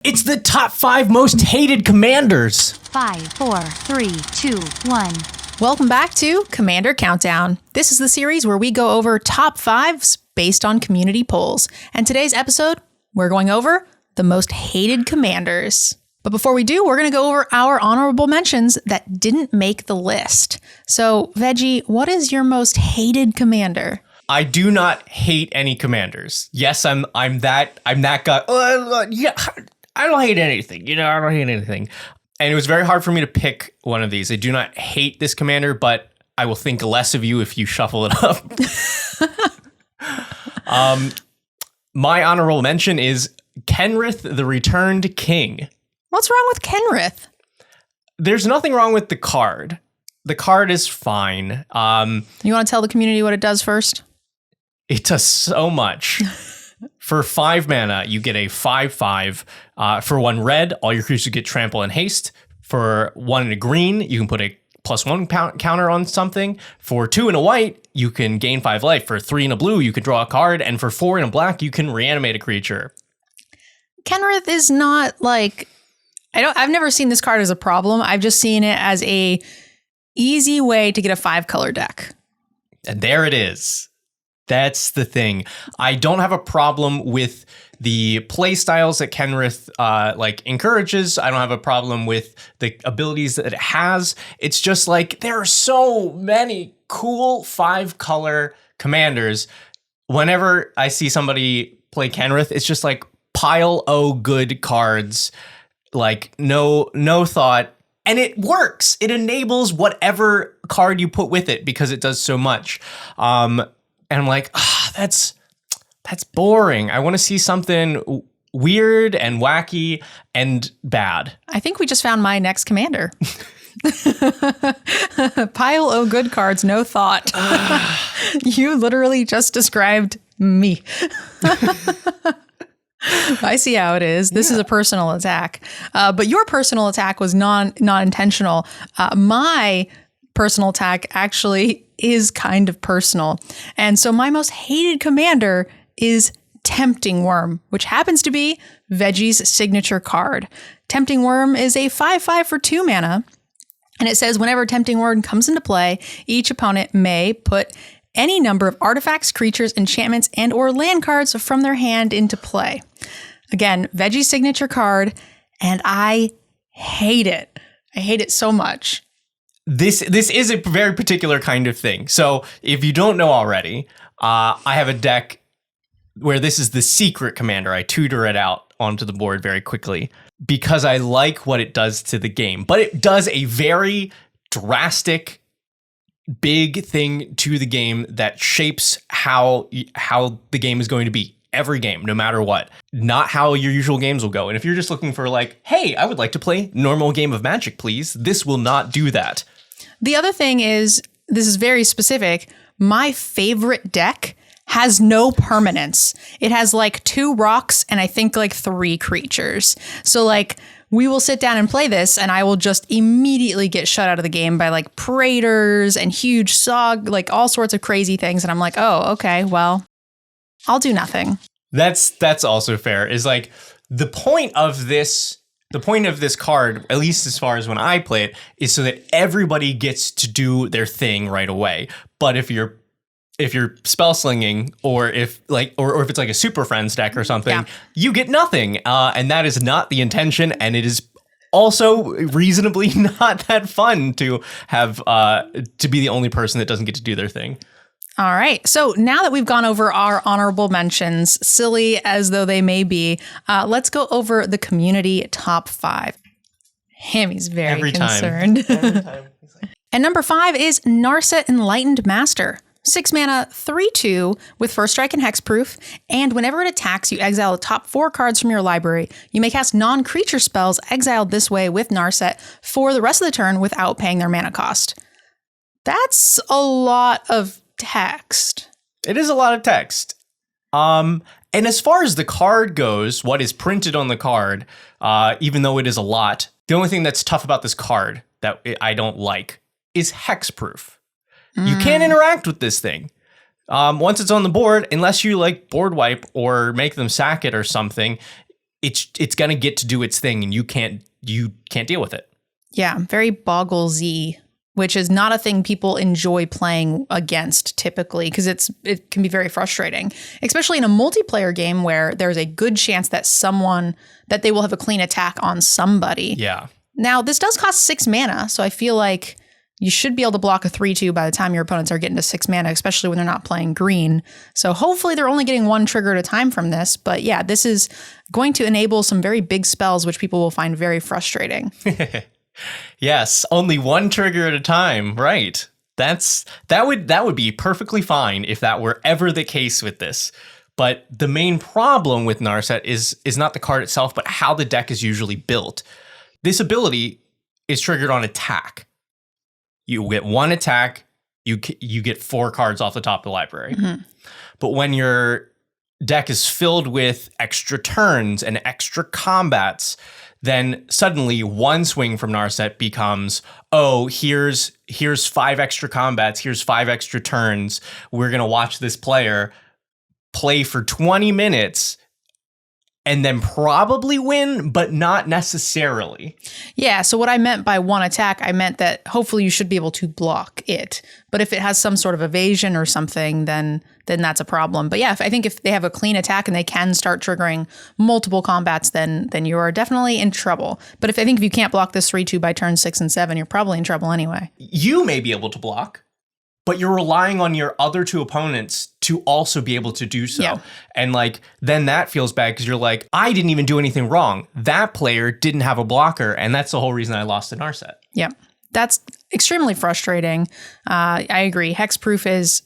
It's the top 5 most hated commanders. 5, 4, 3, 2, 1. Welcome back to Commander Countdown. This is the series where we go over top 5s based on community polls. And today's episode, we're going over the most hated commanders. But before we do, we're going to go over our honorable mentions that didn't make the list. So, Veggie, what is your most hated commander? I do not hate any commanders. Yes, I'm that guy. Yeah, I don't hate anything. I don't hate anything. And it was very hard for me to pick one of these. I do not hate this commander, but I will think less of you if you shuffle it up. My honorable mention is Kenrith, the Returned King. What's wrong with Kenrith? There's nothing wrong with the card. The card is fine. You want to tell the community what it does first? It does so much. For 5 mana, you get a 5/5. For 1 red, all your creatures get trample and haste. For 1 and a green, you can put a +1 counter on something. For 2 and a white, you can gain 5 life. For 3 and a blue, you can draw a card. And for 4 and a black, you can reanimate a creature. Kenrith is not like... I've never seen this card as a problem. I've just seen it as a easy way to get a 5-color deck. And there it is. That's the thing. I don't have a problem with the play styles that Kenrith encourages. I don't have a problem with the abilities that it has. It's just like there are so many cool 5-color commanders. Whenever I see somebody play Kenrith, it's just like pile good cards, like no thought. And it works. It enables whatever card you put with it because it does so much. And I'm like, that's boring. I want to see something weird and wacky and bad. I think we just found my next commander. Pile good cards, no thought. You literally just described me. I see how it is. This is a personal attack. But your personal attack was non-intentional. My personal attack actually is kind of personal. And so my most hated commander is Tempting Worm, which happens to be Veggie's signature card. Tempting Worm is a 5/5 for 2 mana. And it says whenever Tempting Worm comes into play, each opponent may put any number of artifacts, creatures, enchantments, and or land cards from their hand into play. Again, Veggie's signature card, and I hate it. I hate it so much. This is a very particular kind of thing. So if you don't know already, I have a deck where this is the secret commander. I tutor it out onto the board very quickly because I like what it does to the game. But it does a very drastic, big thing to the game that shapes how the game is going to be. Every game, no matter what. Not how your usual games will go. And if you're just looking for like, hey, I would like to play normal game of Magic, please. This will not do that. The other thing is, this is very specific. My favorite deck has no permanence. It has like 2 rocks and I think like 3 creatures. So like we will sit down and play this and I will just immediately get shut out of the game by like Praetors and huge Sog, like all sorts of crazy things. And I'm like, oh, okay, well, I'll do nothing. That's also fair. Is like the point of this card, at least as far as when I play it, is so that everybody gets to do their thing right away. But if you're spell slinging or if it's like a Super Friends deck or something, you get nothing. And that is not the intention. And it is also reasonably not that fun to have to be the only person that doesn't get to do their thing. All right. So now that we've gone over our honorable mentions, silly as though they may be, let's go over the community top 5. Hammy's very concerned. Every time. And number 5 is Narset Enlightened Master. 6 mana, 3/2 with first strike and hexproof. And whenever it attacks, you exile the top 4 cards from your library. You may cast non-creature spells exiled this way with Narset for the rest of the turn without paying their mana cost. That's a lot of text. It is a lot of text. And as far as the card goes, what is printed on the card, even though it is a lot, the only thing that's tough about this card that I don't like is hexproof. You can't interact with this thing. Once it's on the board, unless you like board wipe or make them sack it or something, it's going to get to do its thing, and you can't deal with it. Yeah, very Boggle-Z, which is not a thing people enjoy playing against typically, because it can be very frustrating, especially in a multiplayer game where there's a good chance that they will have a clean attack on somebody. Yeah. Now, this does cost 6 mana, so I feel like you should be able to block a 3/2 by the time your opponents are getting to 6 mana, especially when they're not playing green. So hopefully they're only getting 1 trigger at a time from this. But yeah, this is going to enable some very big spells, which people will find very frustrating. Yes, only 1 trigger at a time. Right. That would be perfectly fine if that were ever the case with this. But the main problem with Narset is not the card itself, but how the deck is usually built. This ability is triggered on attack. You get 1 attack, you get 4 cards off the top of the library. Mm-hmm. But when your deck is filled with extra turns and extra combats, then suddenly 1 swing from Narset becomes, oh, here's 5 extra combats, here's 5 extra turns. We're going to watch this player play for 20 minutes and then probably win, but not necessarily. Yeah, so what I meant by 1 attack, I meant that hopefully you should be able to block it. But if it has some sort of evasion or something, then that's a problem. But yeah, I think if they have a clean attack and they can start triggering multiple combats, then you are definitely in trouble. But if you can't block this 3/2 by turn 6 and 7, you're probably in trouble anyway. You may be able to block, but you're relying on your other 2 opponents to also be able to do so. Yeah. And then that feels bad because you're like, I didn't even do anything wrong. That player didn't have a blocker. And that's the whole reason I lost to Narset. Yeah, that's extremely frustrating. I agree. Hexproof is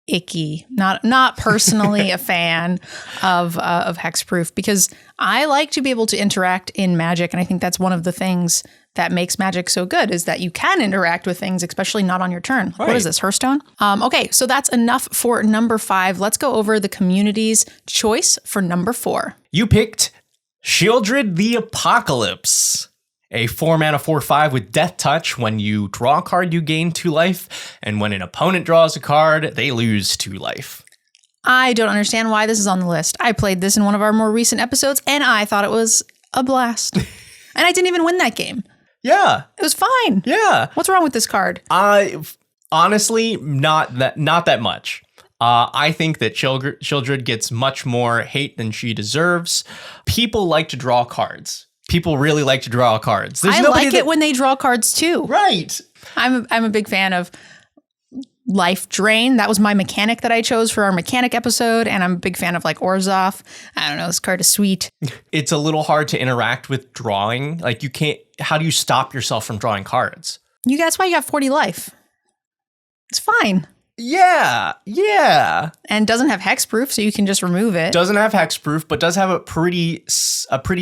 icky. Not personally a fan of Hexproof, because I like to be able to interact in Magic. And I think that's one of the things that makes Magic so good, is that you can interact with things, especially not on your turn. Right. What is this, Hearthstone? Okay, so that's enough for number 5. Let's go over the community's choice for number 4. You picked Sheoldred the Apocalypse. A 4-mana 4/5 with Death Touch. When you draw a card, you gain 2 life. And when an opponent draws a card, they lose 2 life. I don't understand why this is on the list. I played this in one of our more recent episodes, and I thought it was a blast. And I didn't even win that game. Yeah. It was fine. Yeah. What's wrong with this card? Honestly, not that much. I think that Sheoldred gets much more hate than she deserves. People like to draw cards. People really like to draw cards. I like it when they draw cards too. Right. I'm a big fan of Life Drain. That was my mechanic that I chose for our mechanic episode. And I'm a big fan of Orzhov. I don't know. This card is sweet. It's a little hard to interact with drawing. You can't. How do you stop yourself from drawing cards? That's why you got 40 life. It's fine. Yeah. And doesn't have hexproof, so you can just remove it. Doesn't have hexproof, but does have a pretty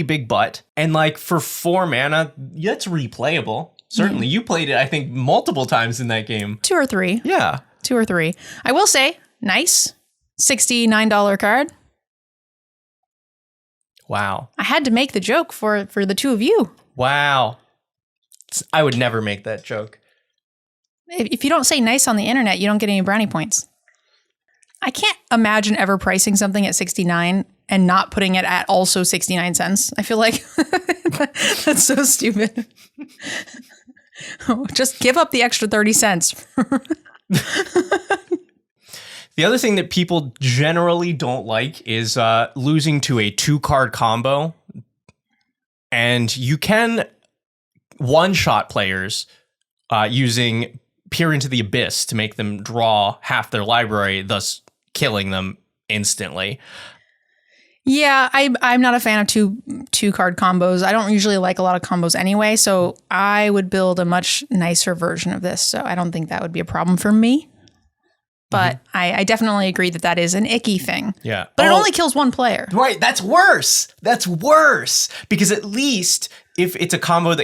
big butt. And for 4 mana, that's replayable. Certainly. You played it, I think, multiple times in that game. 2 or 3. Yeah. 2 or 3. I will say, nice. $69 card. Wow. I had to make the joke for the 2 of you. Wow. I would never make that joke. If you don't say nice on the internet, you don't get any brownie points. I can't imagine ever pricing something at 69 and not putting it at also 69 cents. I feel like that's so stupid. Just give up the extra 30 cents. The other thing that people generally don't like is losing to a 2-card combo. And you can one-shot players using Peer into the Abyss to make them draw half their library, thus killing them instantly. Yeah, I'm not a fan of two card combos. I don't usually like a lot of combos anyway, so I would build a much nicer version of this. So I don't think that would be a problem for me. But I definitely agree that is an icky thing. Yeah. But it only kills 1 player. Right. That's worse. Because at least if it's a combo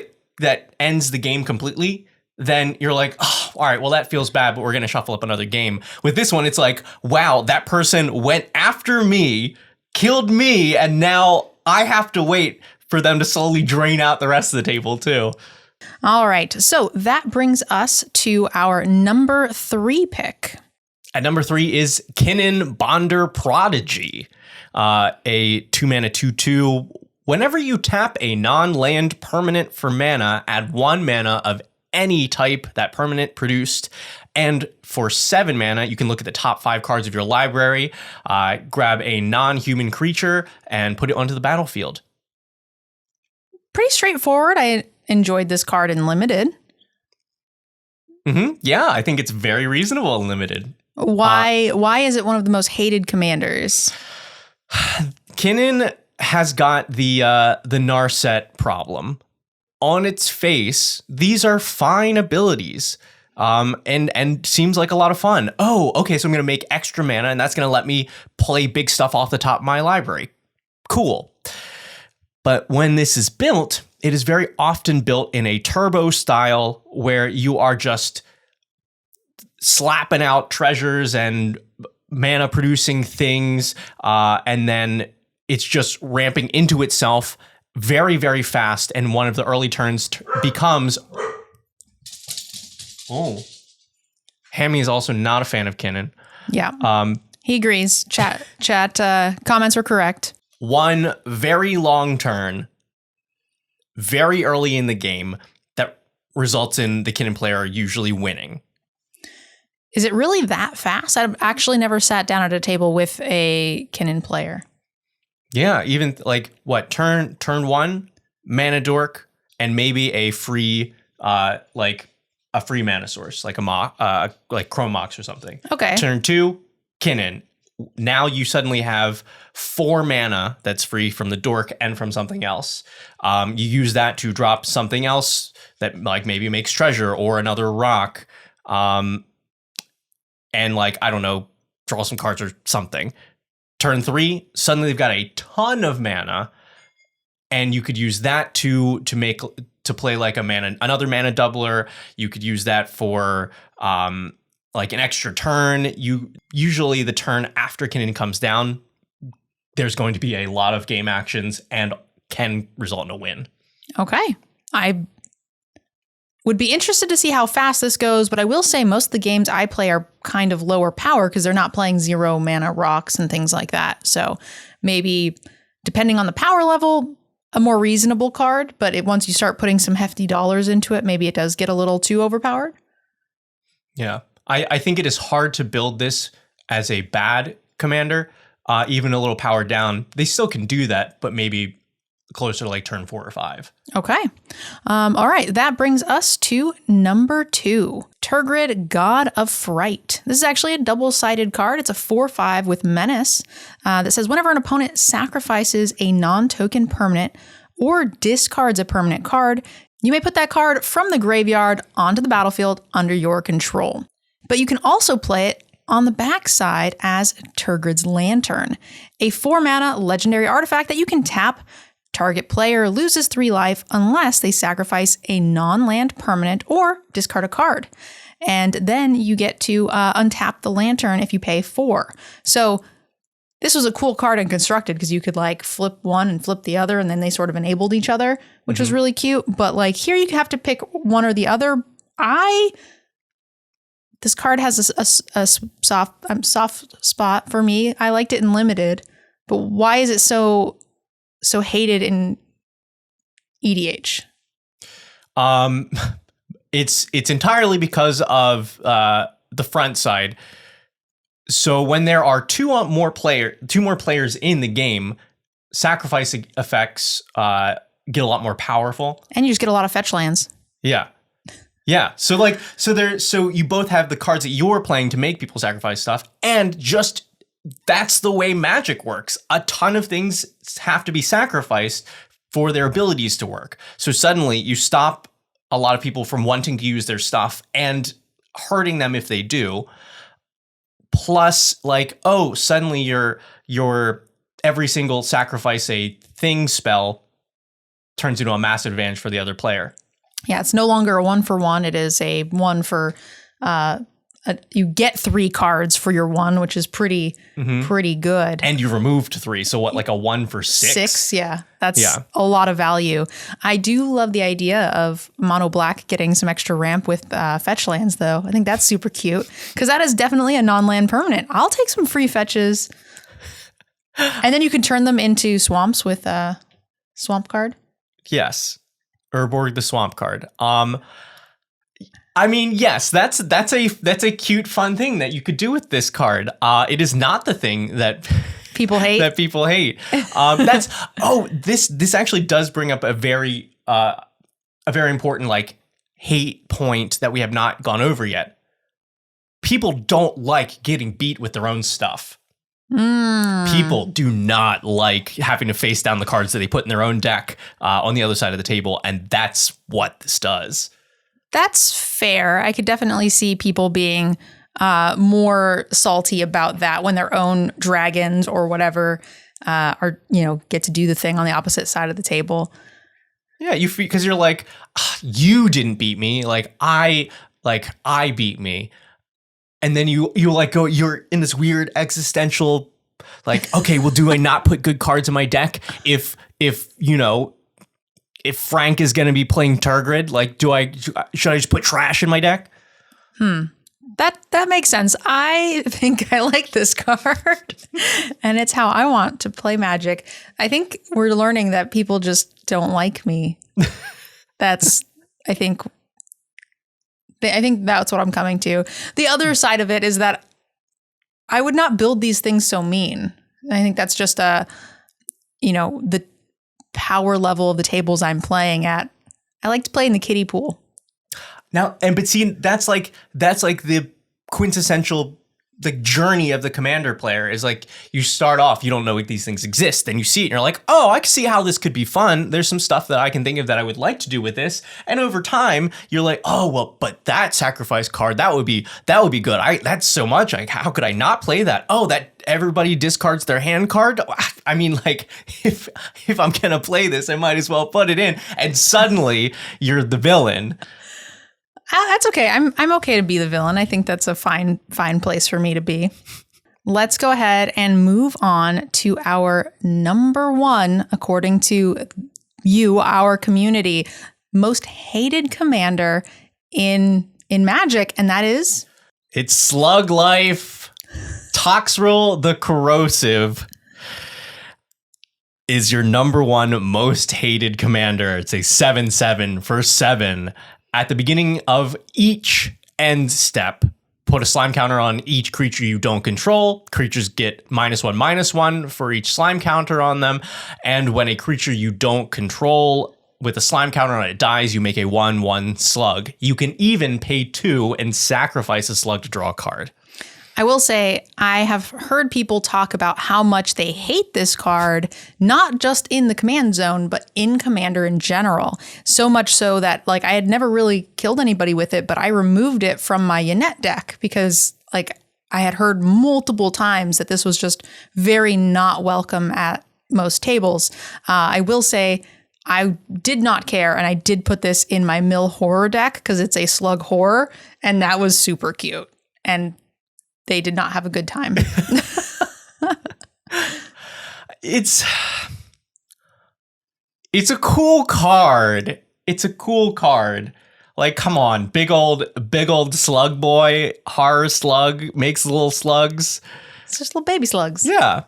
that ends the game completely, then you're like, oh, all right, well, that feels bad, but we're going to shuffle up another game. With this one, it's like, wow, that person went after me, killed me, and now I have to wait for them to slowly drain out the rest of the table too. All right. So that brings us to our number 3 pick. At number 3 is Kinnan Bonder Prodigy, a 2-mana 2/2 Whenever you tap a non-land permanent for mana, add 1 mana of any type that permanent produced. And for 7 mana, you can look at the top 5 cards of your library, grab a non-human creature, and put it onto the battlefield. Pretty straightforward. I enjoyed this card in Limited. Yeah, I think it's very reasonable in Limited. Why is it one of the most hated commanders? Kinnan has got the Narset problem. On its face, these are fine abilities, and seems like a lot of fun. Oh, okay, so I'm going to make extra mana, and that's going to let me play big stuff off the top of my library. Cool. But when this is built, it is very often built in a turbo style where you are just slapping out treasures and mana producing things, and then it's just ramping into itself very, very fast. And one of the early turns becomes... Oh. Hammy is also not a fan of Kinnan. Yeah. He agrees. Chat comments were correct. One very long turn, very early in the game, that results in the Kinnan player usually winning. Is it really that fast? I've actually never sat down at a table with a Kinnan player. Yeah, even like what, turn 1, mana dork, and maybe a free like a free mana source, like like Chrome Mox or something. Okay. Turn 2, Kinnan. Now you suddenly have 4 mana that's free from the dork and from something else. You use that to drop something else that like maybe makes treasure or another rock. And like, I don't know, draw some cards or something. Turn 3, suddenly they've got a ton of mana, and you could use that to play like another mana doubler. You could use that for like an extra turn. Usually the turn after Kinnan comes down, there's going to be a lot of game actions and can result in a win. Okay. I would be interested to see how fast this goes, but I will say most of the games I play are kind of lower power because they're not playing 0 mana rocks and things like that. So maybe depending on the power level, a more reasonable card, but once you start putting some hefty dollars into it, maybe it does get a little too overpowered. Yeah. I think it is hard to build this as a bad commander, even a little power down. They still can do that, but maybe closer to like turn 4 or 5. Okay. All right. That brings us to number 2, Tergrid, God of Fright. This is actually a double-sided card. It's a 4/5 with Menace that says whenever an opponent sacrifices a non-token permanent or discards a permanent card, you may put that card from the graveyard onto the battlefield under your control. But you can also play it on the backside as Tergrid's Lantern, a 4-mana legendary artifact that you can tap. Target player loses 3 life unless they sacrifice a non-land permanent or discard a card. And then you get to untap the Lantern if you pay 4. So this was a cool card in Constructed because you could like flip one and flip the other, and then they sort of enabled ech other, which was really cute. But like here you have to pick one or the other. This card has a soft spot for me. I liked it in Limited, but why is it so hated in EDH? It's entirely because of the front side. So when there are two more players in the game, sacrifice effects get a lot more powerful, and you just get a lot of fetch lands. Yeah. So you both have the cards that you're playing to make people sacrifice stuff, and just that's the way Magic works. A ton of things have to be sacrificed for their abilities to work. So suddenly you stop a lot of people from wanting to use their stuff and hurting them if they do. Plus, like, suddenly your every single sacrifice a thing spell turns into a massive advantage for the other player. Yeah, it's no longer a 1-for-1. It is a 1 for you get 3 cards for your 1, which is pretty good. And you removed 3, so what, like a 1 for 6? 6, yeah. That's a lot of value. I do love the idea of mono black getting some extra ramp with fetch lands, though. I think that's super cute because that is definitely a non-land permanent. I'll take some free fetches, and then you can turn them into swamps with Swamp card? Yes. Urborg the Swamp card. I mean, yes, that's a cute, fun thing that you could do with this card. It is not the thing that People hate. that people hate. This actually does bring up a very important like hate point that we have not gone over yet. People don't like getting beat with their own stuff. People do not like having to face down the cards that they put in their own deck on the other side of the table, and that's what this does. That's fair. I could definitely see people being more salty about that when their own dragons or whatever are, get to do the thing on the opposite side of the table. Yeah, because you're like, you didn't beat me, I beat me, and then you like go, you're in this weird existential, like, okay, well, do I not put good cards in my deck if Frank is going to be playing Tergrid? Like, should I just put trash in my deck? That makes sense. I think I like this card, and it's how I want to play Magic. I think we're learning that people just don't like me. I think that's what I'm coming to. The other side of it is that I would not build these things so mean. I think that's just the power level of the tables I'm playing at. I like to play in the kiddie pool. Now, but see, that's like the quintessential journey of the commander player is like, you start off, you don't know these things exist, then you see it and you're like, oh, I can see how this could be fun. There's some stuff that I can think of that I would like to do with this. And over time, you're like, oh, well, but that sacrifice card, that would be good. That's so much. Like, how could I not play that? Oh, that everybody discards their hand card. I mean, like, if I'm gonna play this, I might as well put it in. And suddenly you're the villain. That's okay. I'm okay to be the villain. I think that's a fine place for me to be. Let's go ahead and move on to our number one, according to you, our community, most hated commander in Magic, and that is? It's Slug Life. Toxrill the Corrosive is your number one most hated commander. It's a 7/7 for 7. At the beginning of each end step, put a slime counter on each creature you don't control. Creatures get -1/-1 for each slime counter on them. And when a creature you don't control with a slime counter on it dies, you make a 1/1 slug. You can even pay 2 and sacrifice a slug to draw a card. I will say I have heard people talk about how much they hate this card, not just in the command zone, but in Commander in general. So much so that I had never really killed anybody with it, but I removed it from my Yannette deck because I had heard multiple times that this was just very not welcome at most tables. I will say I did not care, and I did put this in my Mill Horror deck because it's a slug horror, and that was super cute. And they did not have a good time. It's a cool card. It's a cool card. Like, come on, big old slug boy, horror slug, makes little slugs. It's just little baby slugs. Yeah.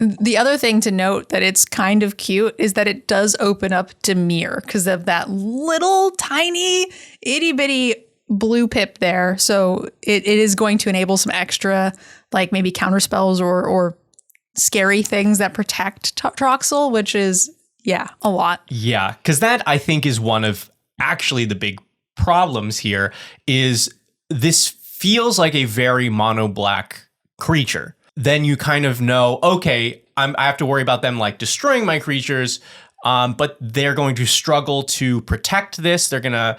The other thing to note that it's kind of cute is that it does open up Dimir because of that little tiny itty bitty blue pip there. So it is going to enable some extra, maybe counter spells or scary things that protect Toxrill, which is, a lot. Yeah, because that, I think, is one of actually the big problems here is this feels like a very mono black creature. Then you kind of know, okay, I have to worry about them destroying my creatures, but they're going to struggle to protect this. They're going to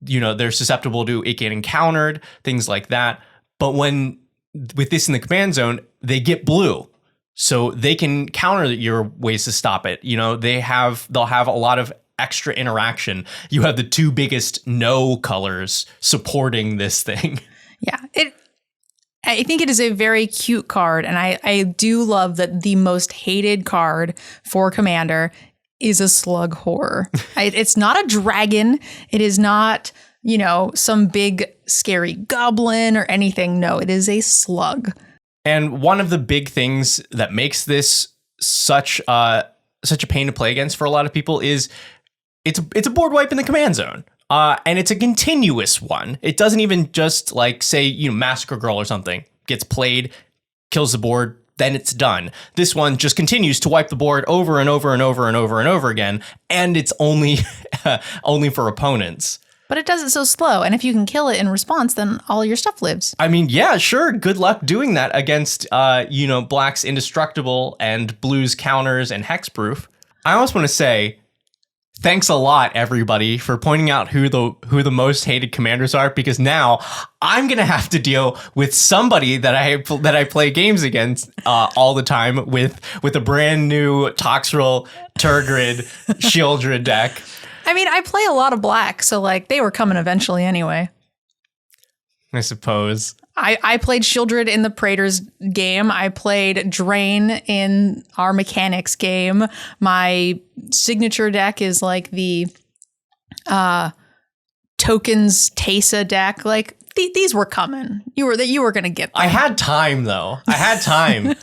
they're susceptible to it getting countered, things like that. But with this in the command zone, they get blue. So they can counter your ways to stop it. They'll have a lot of extra interaction. You have the two biggest no colors supporting this thing. Yeah. I think it is a very cute card. And I do love that the most hated card for Commander is a slug horror. It's not a dragon. It is not, some big scary goblin or anything. No, it is a slug. And one of the big things that makes this such a such a pain to play against for a lot of people is it's a board wipe in the command zone. And it's a continuous one. It doesn't even just like say, Massacre Girl or something gets played, kills the board, then it's done. This one just continues to wipe the board over and over and over and over and over again. And it's only for opponents. But it does it so slow. And if you can kill it in response, then all your stuff lives. I mean, yeah, sure. Good luck doing that against, Black's Indestructible and Blue's Counters and Hexproof. I almost want to say, thanks a lot, everybody, for pointing out who the most hated commanders are, because now I'm gonna have to deal with somebody that I play games against all the time with a brand new Toxrill, Tergrid, Sheoldred deck. I mean, I play a lot of black, so like they were coming eventually anyway. I suppose. I played Sheoldred in the Praetor's game. I played Drain in our Mechanics game. My signature deck is like the Tokens Tesa deck. Like these were coming. You were gonna get them. I had time though. I had time.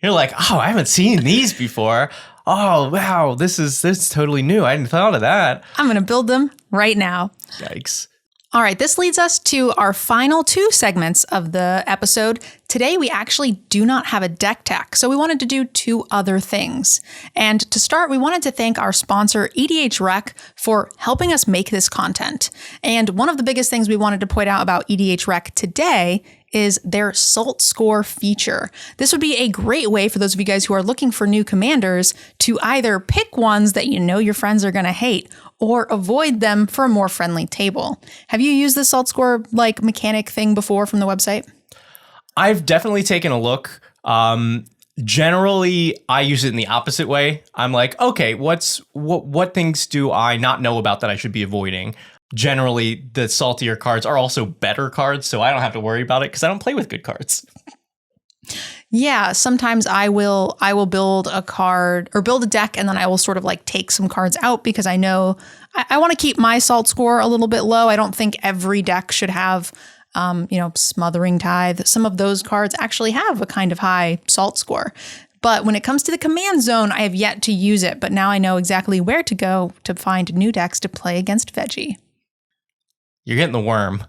You're like, oh, I haven't seen these before. Oh wow, this is totally new. I hadn't thought of that. I'm gonna build them right now. Yikes. All right, this leads us to our final two segments of the episode. Today, we actually do not have a deck tech, so we wanted to do two other things. And to start, we wanted to thank our sponsor, EDHRec, for helping us make this content. And one of the biggest things we wanted to point out about EDHRec today is their Salt Score feature. This would be a great way for those of you guys who are looking for new commanders to either pick ones that you know your friends are going to hate or avoid them for a more friendly table. Have you used the Salt Score like mechanic thing before from the website? I've definitely taken a look. Generally, I use it in the opposite way. I'm like, okay, what things do I not know about that I should be avoiding? Generally, the saltier cards are also better cards, so I don't have to worry about it because I don't play with good cards. Yeah, sometimes I will build a card or build a deck, and then I will sort of like take some cards out because I know I want to keep my salt score a little bit low. I don't think every deck should have, Smothering Tithe. Some of those cards actually have a kind of high salt score. But when it comes to the command zone, I have yet to use it, but now I know exactly where to go to find new decks to play against Veggie. You're getting the worm.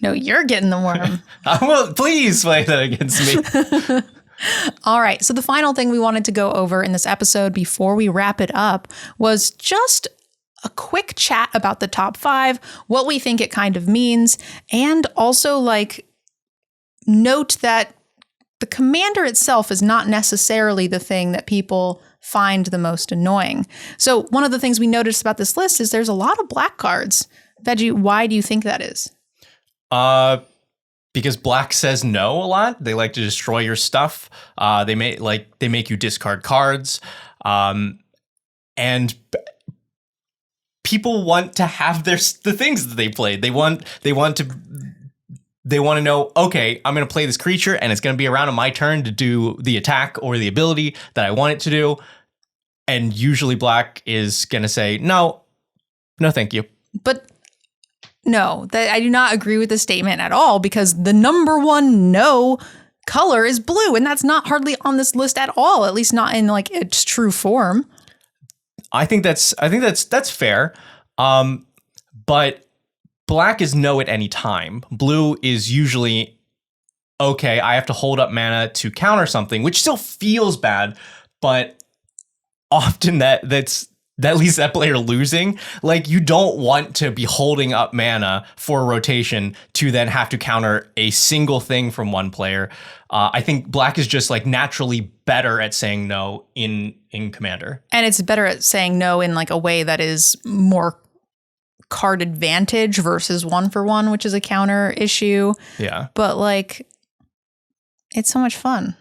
No, you're getting the worm. Well, please play that against me. All right. So the final thing we wanted to go over in this episode before we wrap it up was just a quick chat about the top 5, what we think it kind of means, and also like note that the commander itself is not necessarily the thing that people find the most annoying. So one of the things we noticed about this list is there's a lot of black cards. Veggie, why do you think that is? Because black says no a lot. They like to destroy your stuff. They make you discard cards. And people want to have the things that they played. They want to know, okay, I'm going to play this creature and it's going to be around on my turn to do the attack or the ability that I want it to do. And usually black is going to say, no, thank you. But no, I do not agree with the statement at all, because the number one no color is blue, and that's not hardly on this list at all, at least not in like its true form. I think that's fair. But black is no at any time. Blue is usually, okay, I have to hold up mana to counter something, which still feels bad, but often that leaves that player losing. Like, you don't want to be holding up mana for rotation to then have to counter a single thing from one player. I think black is just like naturally better at saying no in Commander. And it's better at saying no in like a way that is more card advantage versus 1-for-1, which is a counter issue. Yeah. But like, it's so much fun.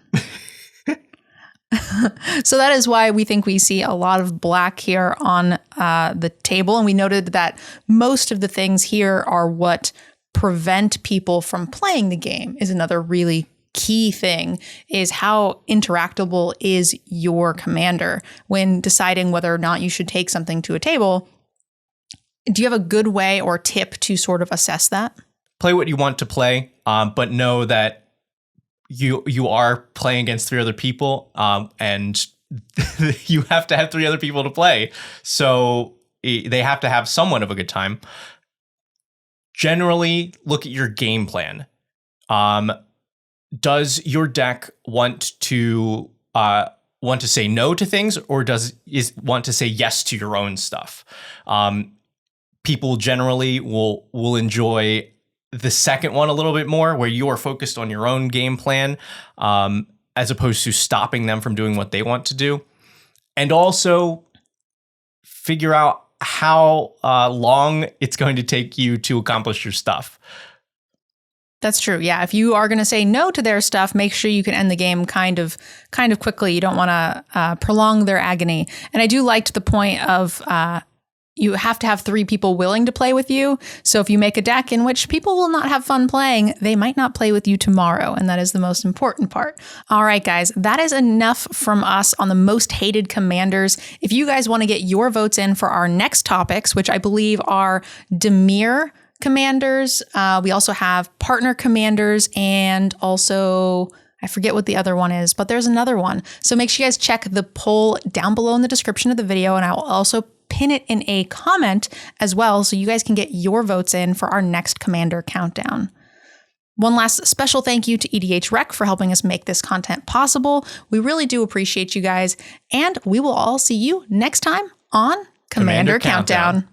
So that is why we think we see a lot of black here on the table. And we noted that most of the things here are what prevent people from playing the game. Is another really key thing, is how interactable is your commander when deciding whether or not you should take something to a table. Do you have a good way or tip to sort of assess that? Play what you want to play, but know that you are playing against 3 other people, and you have to have 3 other people to play. So they have to have somewhat of a good time. Generally, look at your game plan. Does your deck want to say no to things, or want to say yes to your own stuff? People generally will enjoy the second one a little bit more, where you are focused on your own game plan, as opposed to stopping them from doing what they want to do. And also figure out how long it's going to take you to accomplish your stuff. That's true. Yeah. If you are going to say no to their stuff, make sure you can end the game kind of quickly. You don't want to prolong their agony. And I do like the point of you have to have 3 people willing to play with you. So if you make a deck in which people will not have fun playing, they might not play with you tomorrow. And that is the most important part. All right, guys, that is enough from us on the most hated commanders. If you guys want to get your votes in for our next topics, which I believe are Dimir commanders, we also have partner commanders, and also I forget what the other one is, but there's another one. So make sure you guys check the poll down below in the description of the video, and I will also pin it in a comment as well, so you guys can get your votes in for our next commander countdown. One last special thank you to EDHRec for helping us make this content possible. We really do appreciate you guys, and we will all see you next time on Commander Countdown.